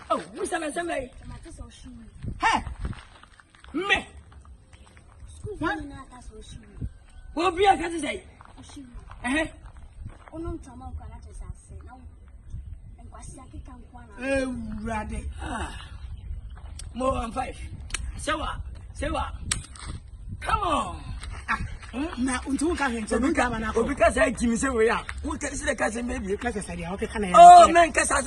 Oh, Mr. Masamay. Hey, me. What be a cat to say? Eh? Oh, rather. More than 5. Say what? Come on. Na untu ka hen so nka na ko because I give me say we are. Who can see the cousin baby? Ka say dia o ke kana. Oh, man, cause I